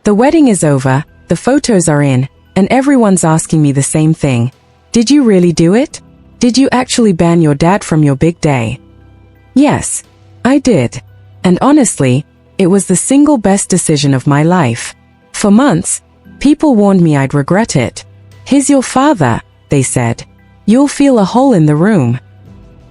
The wedding is over, the photos are in, and everyone's asking me the same thing. Did you really do it? Did you actually ban your dad from your big day? Yes, I did. And honestly, it was the single best decision of my life. For months, people warned me I'd regret it. He's your father, they said. You'll feel a hole in the room.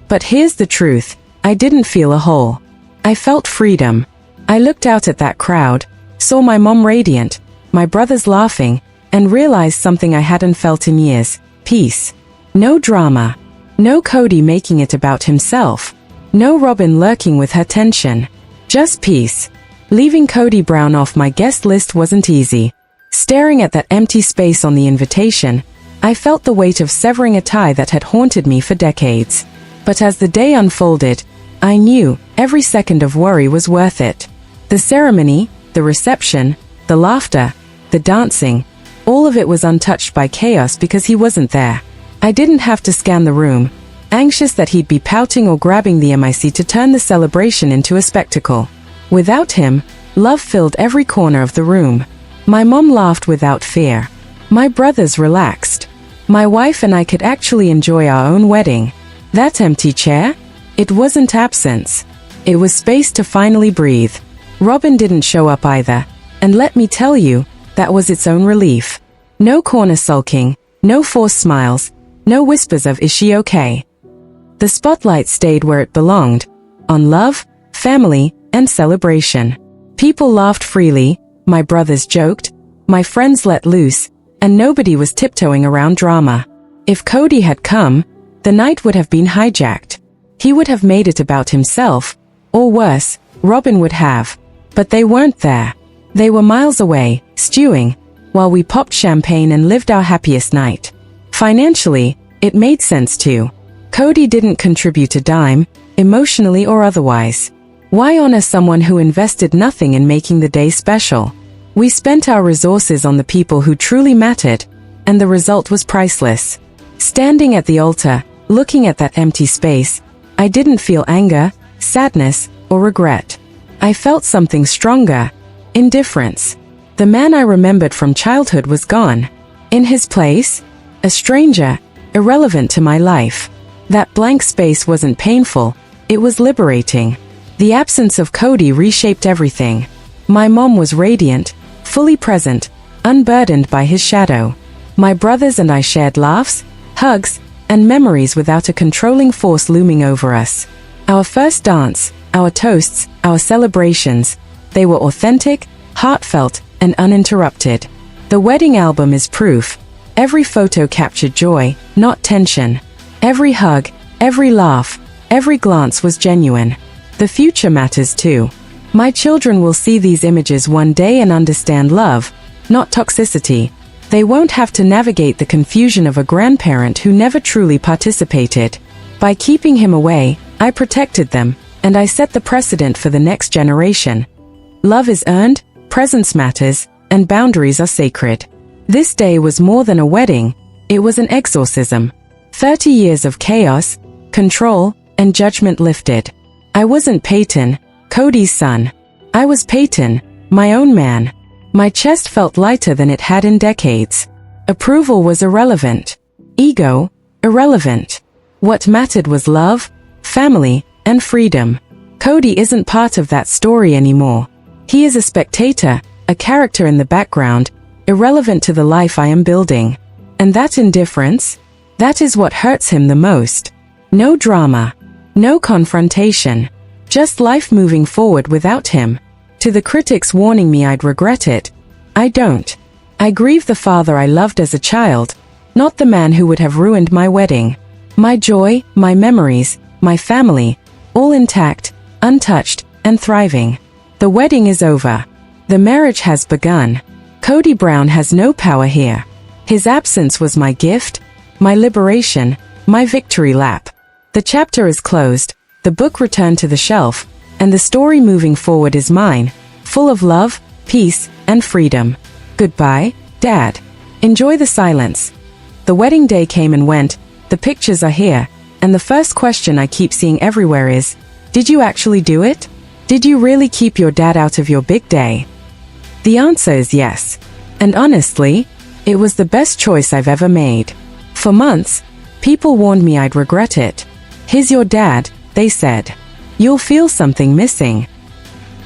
But here's the truth, I didn't feel a hole. I felt freedom. I looked out at that crowd, saw my mom radiant, my brothers laughing, and realized something I hadn't felt in years: peace. No drama. No Kody making it about himself. No Robin lurking with her tension. Just peace. Leaving Kody Brown off my guest list wasn't easy. Staring at that empty space on the invitation, I felt the weight of severing a tie that had haunted me for decades. But as the day unfolded, I knew every second of worry was worth it. The ceremony, the reception, the laughter, the dancing, all of it was untouched by chaos because he wasn't there. I didn't have to scan the room, anxious that he'd be pouting or grabbing the mic to turn the celebration into a spectacle. Without him, love filled every corner of the room. My mom laughed without fear. My brothers relaxed. My wife and I could actually enjoy our own wedding. That empty chair? It wasn't absence. It was space to finally breathe. Robin didn't show up either, and let me tell you, that was its own relief. No corner sulking, no forced smiles, no whispers of "is she okay?" The spotlight stayed where it belonged, on love, family, and celebration. People laughed freely, my brothers joked, my friends let loose, and nobody was tiptoeing around drama. If Kody had come, the night would have been hijacked. He would have made it about himself, or worse, Robin would have. But they weren't there. They were miles away, stewing, while we popped champagne and lived our happiest night. Financially, it made sense too. Kody didn't contribute a dime, emotionally or otherwise. Why honor someone who invested nothing in making the day special? We spent our resources on the people who truly mattered, and the result was priceless. Standing at the altar, looking at that empty space, I didn't feel anger, sadness, or regret. I felt something stronger: indifference. The man I remembered from childhood was gone. In his place, a stranger, irrelevant to my life. That blank space wasn't painful, it was liberating. The absence of Kody reshaped everything. My mom was radiant, fully present, unburdened by his shadow. My brothers and I shared laughs, hugs, and memories without a controlling force looming over us. Our first dance, our toasts, our celebrations, they were authentic, heartfelt, and uninterrupted. The wedding album is proof. Every photo captured joy, not tension. Every hug, every laugh, every glance was genuine. The future matters too. My children will see these images one day and understand love, not toxicity. They won't have to navigate the confusion of a grandparent who never truly participated. By keeping him away, I protected them, and I set the precedent for the next generation. Love is earned, presence matters, and boundaries are sacred. This day was more than a wedding, it was an exorcism. 30 years of chaos, control, and judgment lifted. I wasn't Paedon, Kody's son. I was Paedon, my own man. My chest felt lighter than it had in decades. Approval was irrelevant. Ego, irrelevant. What mattered was love, family, and freedom. Kody isn't part of that story anymore. He is a spectator, a character in the background, irrelevant to the life I am building. And that indifference? That is what hurts him the most. No drama. No confrontation. Just life moving forward without him. To the critics warning me I'd regret it, I don't. I grieve the father I loved as a child, not the man who would have ruined my wedding. My joy, my memories, my family, all intact, untouched, and thriving. The wedding is over. The marriage has begun. Kody Brown has no power here. His absence was my gift, my liberation, my victory lap. The chapter is closed, the book returned to the shelf, and the story moving forward is mine, full of love, peace, and freedom. Goodbye, Dad. Enjoy the silence. The wedding day came and went, the pictures are here, and the first question I keep seeing everywhere is, did you actually do it? Did you really keep your dad out of your big day? The answer is yes. And honestly, it was the best choice I've ever made. For months, people warned me I'd regret it. "Here's your dad," they said. "You'll feel something missing."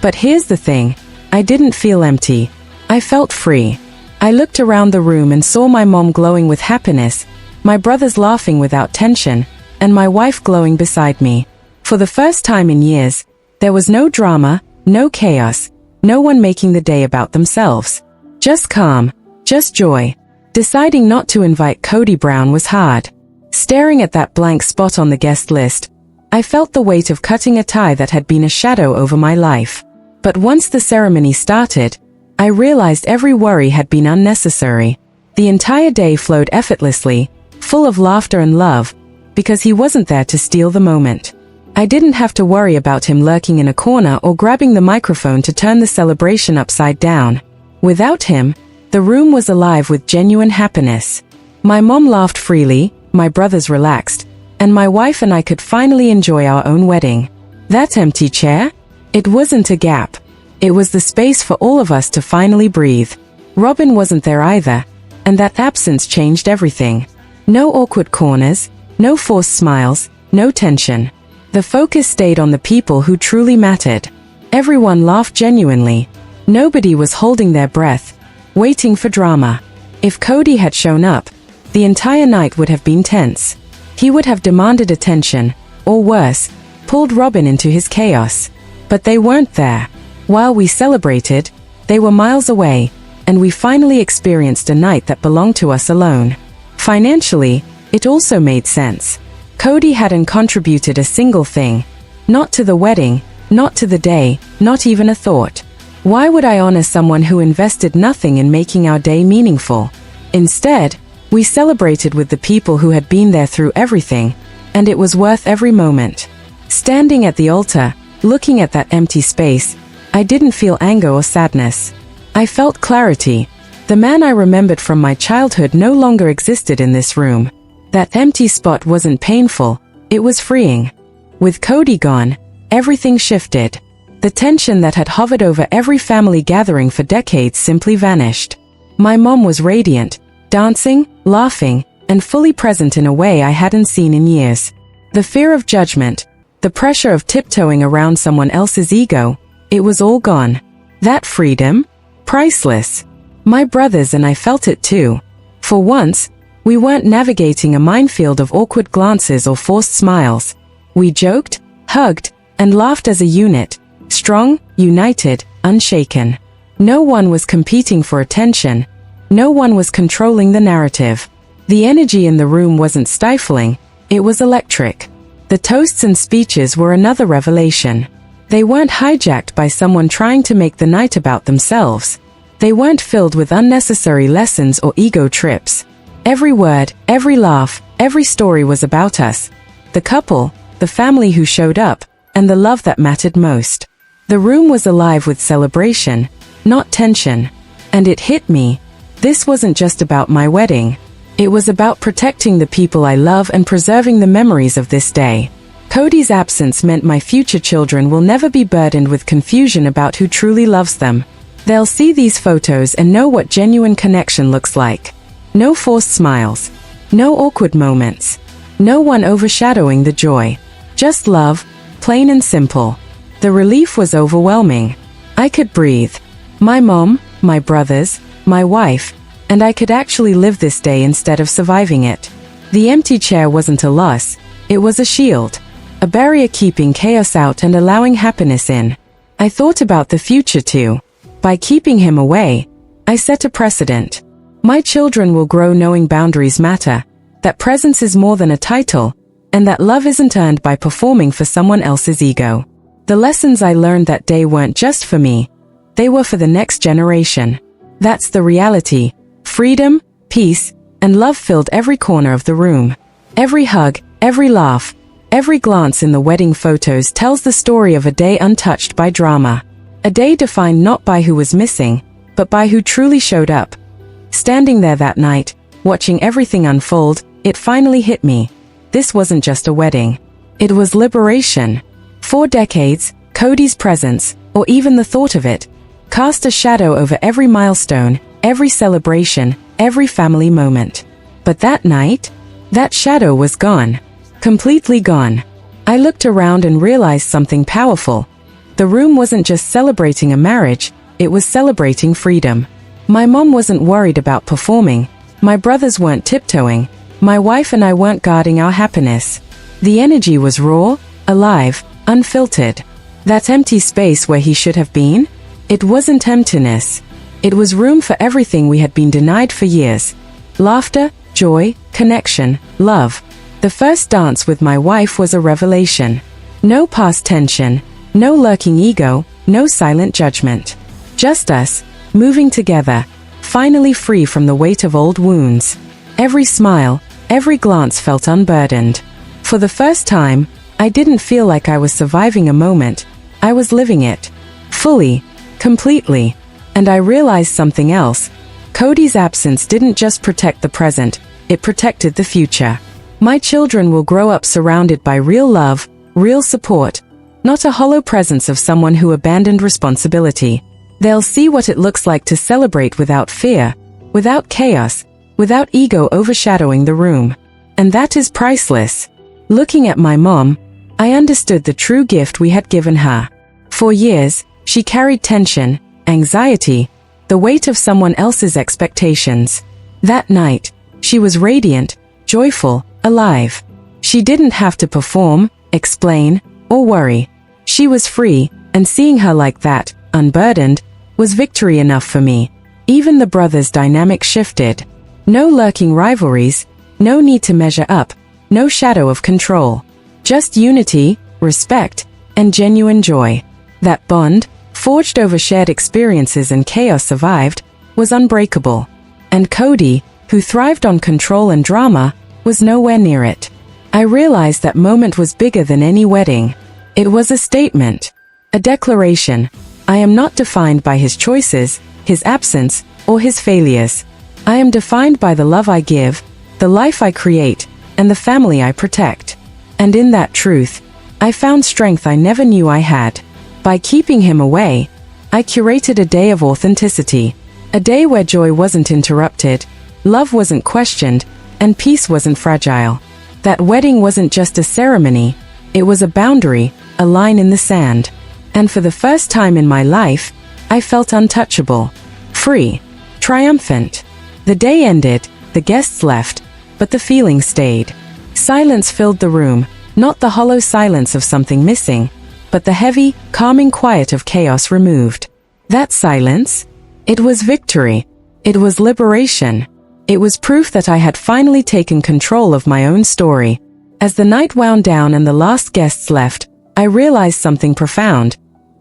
But here's the thing, I didn't feel empty. I felt free. I looked around the room and saw my mom glowing with happiness, my brothers laughing without tension, and my wife glowing beside me. For the first time in years, there was no drama, no chaos, no one making the day about themselves. Just calm, just joy. Deciding not to invite Kody Brown was hard. Staring at that blank spot on the guest list, I felt the weight of cutting a tie that had been a shadow over my life. But once the ceremony started, I realized every worry had been unnecessary. The entire day flowed effortlessly, full of laughter and love, because he wasn't there to steal the moment. I didn't have to worry about him lurking in a corner or grabbing the microphone to turn the celebration upside down. Without him, the room was alive with genuine happiness. My mom laughed freely, my brothers relaxed, and my wife and I could finally enjoy our own wedding. That empty chair? It wasn't a gap. It was the space for all of us to finally breathe. Robin wasn't there either, and that absence changed everything. No awkward corners, no forced smiles, no tension. The focus stayed on the people who truly mattered. Everyone laughed genuinely. Nobody was holding their breath, waiting for drama. If Kody had shown up, the entire night would have been tense. He would have demanded attention, or worse, pulled Robin into his chaos. But they weren't there. While we celebrated, they were miles away, and we finally experienced a night that belonged to us alone. Financially, it also made sense. Kody hadn't contributed a single thing. Not to the wedding, not to the day, not even a thought. Why would I honor someone who invested nothing in making our day meaningful? Instead, we celebrated with the people who had been there through everything, and it was worth every moment. Standing at the altar, looking at that empty space, I didn't feel anger or sadness. I felt clarity. The man I remembered from my childhood no longer existed in this room. That empty spot wasn't painful, it was freeing. With Kody gone, everything shifted. The tension that had hovered over every family gathering for decades simply vanished. My mom was radiant, dancing, laughing, and fully present in a way I hadn't seen in years. The fear of judgment, the pressure of tiptoeing around someone else's ego, it was all gone. That freedom? Priceless. My brothers and I felt it too. For once, we weren't navigating a minefield of awkward glances or forced smiles. We joked, hugged, and laughed as a unit, strong, united, unshaken. No one was competing for attention. No one was controlling the narrative. The energy in the room wasn't stifling, it was electric. The toasts and speeches were another revelation. They weren't hijacked by someone trying to make the night about themselves. They weren't filled with unnecessary lessons or ego trips. Every word, every laugh, every story was about us. The couple, the family who showed up, and the love that mattered most. The room was alive with celebration, not tension. And it hit me. This wasn't just about my wedding. It was about protecting the people I love and preserving the memories of this day. Kody's absence meant my future children will never be burdened with confusion about who truly loves them. They'll see these photos and know what genuine connection looks like. No forced smiles. No awkward moments. No one overshadowing the joy. Just love, plain and simple. The relief was overwhelming. I could breathe. My mom, my brothers, my wife, and I could actually live this day instead of surviving it. The empty chair wasn't a loss, it was a shield. A barrier keeping chaos out and allowing happiness in. I thought about the future too. By keeping him away, I set a precedent. My children will grow knowing boundaries matter, that presence is more than a title, and that love isn't earned by performing for someone else's ego. The lessons I learned that day weren't just for me, they were for the next generation. That's the reality. Freedom, peace, and love filled every corner of the room. Every hug, every laugh, every glance in the wedding photos tells the story of a day untouched by drama. A day defined not by who was missing, but by who truly showed up. Standing there that night, watching everything unfold, it finally hit me. This wasn't just a wedding. It was liberation. For decades, Kody's presence, or even the thought of it, cast a shadow over every milestone, every celebration, every family moment. But that night, that shadow was gone. Completely gone. I looked around and realized something powerful. The room wasn't just celebrating a marriage, it was celebrating freedom. My mom wasn't worried about performing. My brothers weren't tiptoeing. My wife and I weren't guarding our happiness. The energy was raw, alive, unfiltered. That empty space where he should have been? It wasn't emptiness. It was room for everything we had been denied for years. Laughter, joy, connection, love. The first dance with my wife was a revelation. No past tension, no lurking ego, no silent judgment. Just us, moving together, finally free from the weight of old wounds. Every smile, every glance felt unburdened. For the first time, I didn't feel like I was surviving a moment. I was living it. Fully, completely. And I realized something else. Kody's absence didn't just protect the present, it protected the future. My children will grow up surrounded by real love, real support, not a hollow presence of someone who abandoned responsibility. They'll see what it looks like to celebrate without fear, without chaos, without ego overshadowing the room. And that is priceless. Looking at my mom, I understood the true gift we had given her. For years, she carried tension, anxiety, the weight of someone else's expectations. That night, she was radiant, joyful, alive. She didn't have to perform, explain, or worry. She was free, and seeing her like that, unburdened, was victory enough for me. Even the brothers' dynamic shifted. No lurking rivalries, no need to measure up, no shadow of control. Just unity, respect, and genuine joy. That bond, forged over shared experiences and chaos survived, was unbreakable. And Kody, who thrived on control and drama, was nowhere near it. I realized that moment was bigger than any wedding. It was a statement. A declaration. I am not defined by his choices, his absence, or his failures. I am defined by the love I give, the life I create, and the family I protect. And in that truth, I found strength I never knew I had. By keeping him away, I curated a day of authenticity. A day where joy wasn't interrupted, love wasn't questioned, and peace wasn't fragile. That wedding wasn't just a ceremony, it was a boundary, a line in the sand. And for the first time in my life, I felt untouchable, free, triumphant. The day ended, the guests left, but the feeling stayed. Silence filled the room, not the hollow silence of something missing, but the heavy, calming quiet of chaos removed. That silence? It was victory. It was liberation. It was proof that I had finally taken control of my own story. As the night wound down and the last guests left, I realized something profound.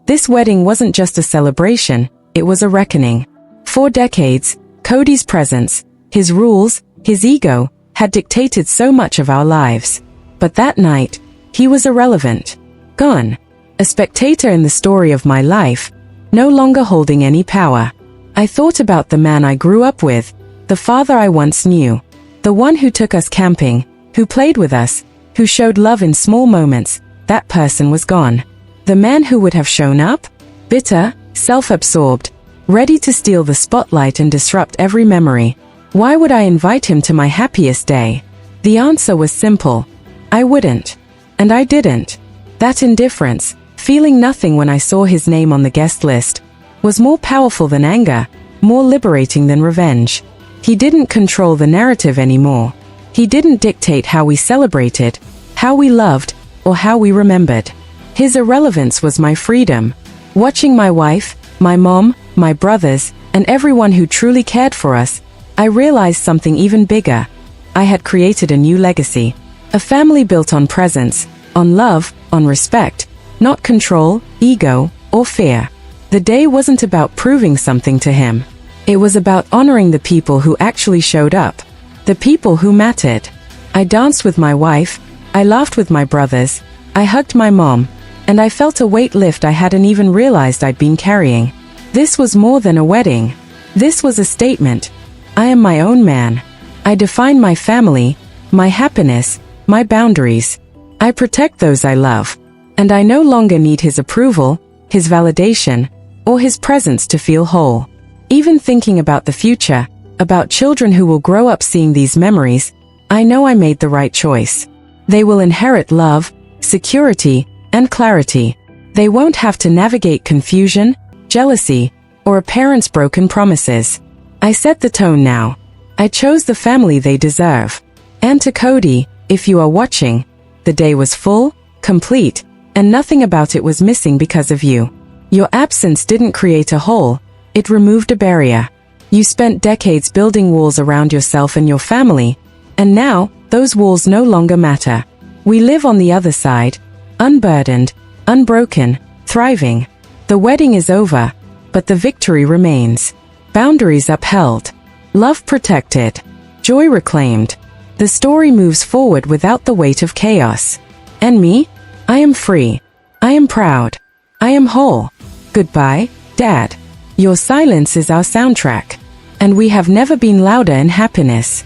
This wedding wasn't just a celebration, it was a reckoning. For decades, Kody's presence, his rules, his ego, had dictated so much of our lives. But that night, he was irrelevant. Gone. A spectator in the story of my life, no longer holding any power. I thought about the man I grew up with, the father I once knew, the one who took us camping, who played with us, who showed love in small moments. That person was gone. The man who would have shown up? Bitter, self-absorbed, ready to steal the spotlight and disrupt every memory. Why would I invite him to my happiest day? The answer was simple. I wouldn't. And I didn't. That indifference, feeling nothing when I saw his name on the guest list, was more powerful than anger, more liberating than revenge. He didn't control the narrative anymore. He didn't dictate how we celebrated, how we loved, or how we remembered. His irrelevance was my freedom. Watching my wife, my mom, my brothers, and everyone who truly cared for us, I realized something even bigger. I had created a new legacy. A family built on presence, on love, on respect, not control, ego, or fear. The day wasn't about proving something to him. It was about honoring the people who actually showed up, the people who mattered. I danced with my wife, I laughed with my brothers, I hugged my mom, and I felt a weight lift I hadn't even realized I'd been carrying. This was more than a wedding. This was a statement. I am my own man. I define my family, my happiness, my boundaries. I protect those I love. And I no longer need his approval, his validation, or his presence to feel whole. Even thinking about the future, about children who will grow up seeing these memories, I know I made the right choice. They will inherit love, security, and clarity. They won't have to navigate confusion, jealousy, or a parent's broken promises. I set the tone now. I chose the family they deserve. And to Kody, if you are watching, the day was full, complete, and nothing about it was missing because of you. Your absence didn't create a hole, it removed a barrier. You spent decades building walls around yourself and your family, and now, those walls no longer matter. We live on the other side, unburdened, unbroken, thriving. The wedding is over, but the victory remains. Boundaries upheld. Love protected. Joy reclaimed. The story moves forward without the weight of chaos. And me? I am free. I am proud. I am whole. Goodbye, Dad. Your silence is our soundtrack. And we have never been louder in happiness.